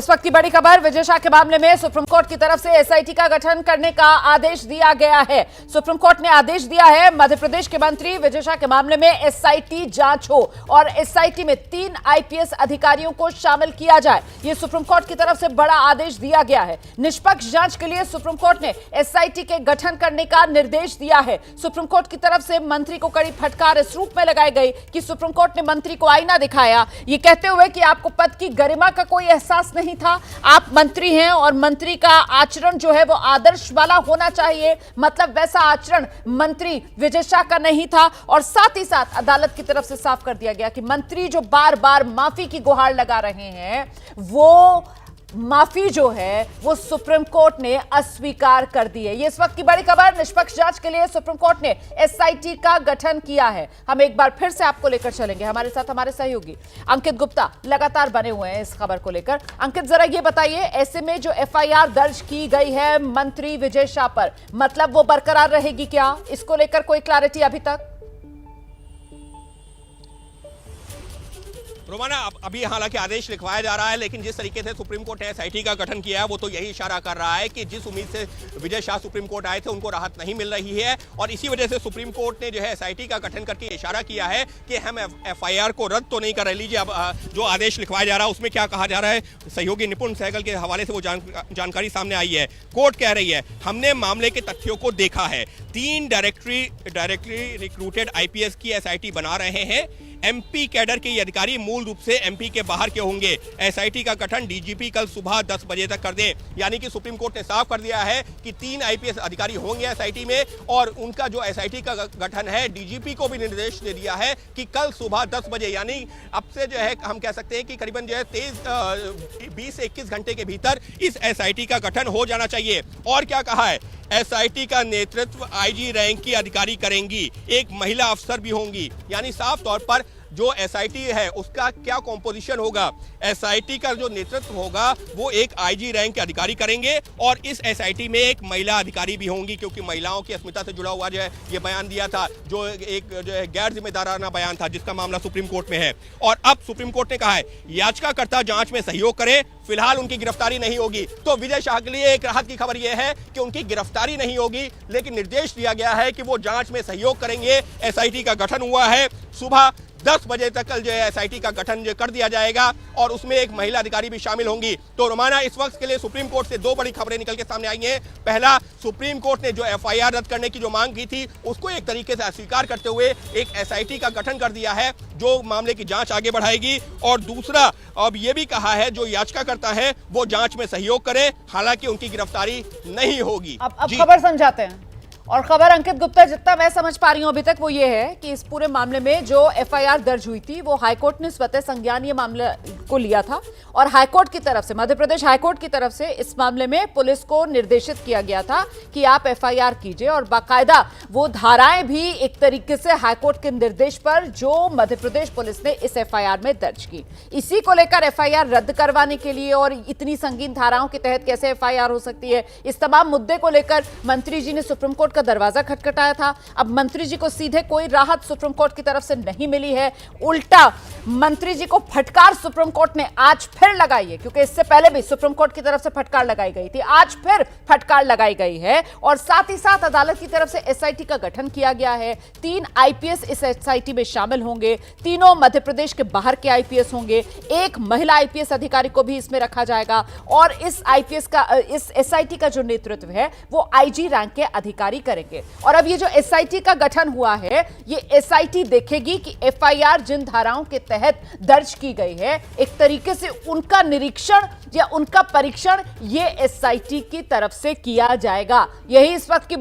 इस वक्त की बड़ी खबर, विजय शाह के मामले में सुप्रीम कोर्ट की तरफ से एसआईटी का गठन करने का आदेश दिया गया है। सुप्रीम कोर्ट ने आदेश दिया है मध्य प्रदेश के मंत्री विजय शाह के मामले में एसआईटी जांच हो और एसआईटी में 3 आईपीएस अधिकारियों को शामिल किया जाए। यह सुप्रीम कोर्ट की तरफ से बड़ा आदेश दिया गया है। निष्पक्ष जांच के लिए सुप्रीम कोर्ट ने एसआईटी के गठन करने का निर्देश दिया है। सुप्रीम कोर्ट की तरफ से मंत्री को कड़ी फटकार इस रूप में लगाई गई कि सुप्रीम कोर्ट ने मंत्री को आईना दिखाया, ये कहते हुए कि आपको पद की गरिमा का कोई एहसास नहीं था, आप मंत्री हैं और मंत्री का आचरण जो है वो आदर्श वाला होना चाहिए, मतलब वैसा आचरण मंत्री विजय शाह का नहीं था। और साथ ही साथ अदालत की तरफ से साफ कर दिया गया कि मंत्री जो बार बार माफी की गुहार लगा रहे हैं, वो माफी जो है वो सुप्रीम कोर्ट ने अस्वीकार कर दी है। ये इस वक्त की बड़ी खबर, निष्पक्ष जांच के लिए सुप्रीम कोर्ट ने एसआईटी का गठन किया है। हम एक बार फिर से आपको लेकर चलेंगे, हमारे साथ हमारे सहयोगी अंकित गुप्ता लगातार बने हुए हैं इस खबर को लेकर। अंकित, जरा ये बताइए, ऐसे में जो एफआईआर दर्ज की गई है मंत्री विजय शाह पर, मतलब वो बरकरार रहेगी क्या? इसको लेकर कोई क्लैरिटी अभी तक? रोमाना, अभी हालांकि आदेश लिखवाया जा रहा है, लेकिन जिस तरीके से सुप्रीम कोर्ट ने एसआईटी का गठन किया है वो तो यही इशारा कर रहा है कि जिस उम्मीद से विजय शाह सुप्रीम कोर्ट आए थे उनको राहत नहीं मिल रही है। और इसी वजह से सुप्रीम कोर्ट ने जो है एसआईटी का गठन करके इशारा किया है कि हम एफआईआर को रद्द तो नहीं कर रहे। लीजिए, अब जो आदेश लिखवाया जा रहा है उसमें क्या कहा जा रहा है, सहयोगी निपुण सहगल के हवाले से वो जानकारी सामने आई है। कोर्ट कह रही है, हमने मामले के तथ्यों को देखा है, 3 डायरेक्टली रिक्रूटेड आईपीएस की एसआईटी बना रहे हैं। एमपी कैडर के ये अधिकारी मूल रूप से एमपी के बाहर के होंगे। एसआईटी का गठन डीजीपी कल सुबह 10 बजे तक कर दें। यानी कि सुप्रीम कोर्ट ने साफ कर दिया है कि 3 आईपीएस अधिकारी होंगे एसआईटी में, और उनका जो एसआईटी का गठन है, डीजीपी को भी निर्देश दे दिया है कि कल सुबह 10 बजे, यानी अब से जो है हम कह सकते हैं कि करीबन जो है 20 से 21 घंटे के भीतर इस एसआईटी का गठन हो जाना चाहिए। और क्या कहा है, एसआईटी का नेतृत्व आईजी रैंक की अधिकारी करेंगी, एक महिला अफसर भी होंगी। यानी साफ तौर पर जो एसआईटी है उसका क्या कॉम्पोजिशन होगा, एसआईटी का जो नेतृत्व होगा वो एक आईजी रैंक के अधिकारी करेंगे, और इस एसआईटी में एक महिला अधिकारी भी होंगी, क्योंकि महिलाओं की अस्मिता से जुड़ा हुआ जो है ये बयान दिया था, जो एक जो है गैर जिम्मेदाराना बयान था, जिसका मामला सुप्रीम कोर्ट में है। और अब सुप्रीम कोर्ट ने कहा है याचिकाकर्ता जांच में सहयोग करे, फिलहाल उनकी गिरफ्तारी नहीं होगी। तो विजय शाह के लिए एक राहत की खबर यह है कि उनकी गिरफ्तारी नहीं होगी, लेकिन निर्देश दिया गया है कि वो जांच में सहयोग करेंगे। एसआईटी का गठन हुआ है, सुबह 10 बजे तक कल जो है एसआईटी का गठन जो कर दिया जाएगा, और उसमें एक महिला अधिकारी भी शामिल होंगी। तो रोमाना, इस वक्त के लिए सुप्रीम कोर्ट से 2 बड़ी खबरें निकल के सामने आई हैं। पहला, सुप्रीम कोर्ट ने जो एफआईआर रद्द करने की जो मांग की थी उसको एक तरीके से अस्वीकार करते हुए एक एसआईटी का गठन कर दिया है जो मामले की जांच आगे बढ़ाएगी। और दूसरा, अब ये भी कहा है जो याचिकाकर्ता है वो जांच में सहयोग करे, हालांकि उनकी गिरफ्तारी नहीं होगी। अब खबर समझाते हैं, और खबर अंकित गुप्ता, जितना मैं समझ पा रही हूं अभी तक वो ये है कि इस पूरे मामले में जो एफआईआर दर्ज हुई थी वो हाईकोर्ट ने स्वतः संज्ञान ये मामले को लिया था, और हाईकोर्ट की तरफ से, मध्य प्रदेश हाईकोर्ट की तरफ से इस मामले में पुलिस को निर्देशित किया गया था कि आप एफआईआर कीजिए, और बाकायदा वो धाराएं भी एक तरीके से हाईकोर्ट के निर्देश पर जो मध्य प्रदेश पुलिस ने इस एफआईआर में दर्ज की। इसी को लेकर एफआईआर रद्द करवाने के लिए, और इतनी संगीन धाराओं के तहत कैसे एफआईआर हो सकती है, इस तमाम मुद्दे को लेकर मंत्री जी ने सुप्रीम कोर्ट का दरवाजा खटखटाया था। अब मंत्री जी को सीधे कोई राहत सुप्रीम कोर्ट की तरफ से नहीं मिली है, उल्टा मंत्री जी को फटकार सुप्रीम कोर्ट ने आज फिर लगाई है, क्योंकि इससे पहले भी सुप्रीम कोर्ट की तरफ से फटकार लगाई गई थी, आज फिर फटकार लगाई गई है। और साथ ही साथ अदालत की तरफ से एसआईटी का गठन किया गया है, 3 आईपीएस इस एसआईटी में शामिल होंगे, तीनों मध्य प्रदेश के बाहर के आईपीएस होंगे, एक महिला आईपीएस अधिकारी को भी इसमें रखा जाएगा, और इस एसआईटी का जो नेतृत्व है वो आईजी रैंक के अधिकारी करेंगे। और अब ये जो एसआईटी का गठन हुआ है, ये एसआईटी देखेगी कि एफआईआर जिन धाराओं के तहत दर्ज की गई है, एक तरीके से उनका निरीक्षण या उनका परीक्षण ये एसआईटी की तरफ से किया जाएगा। यही इस वक्त की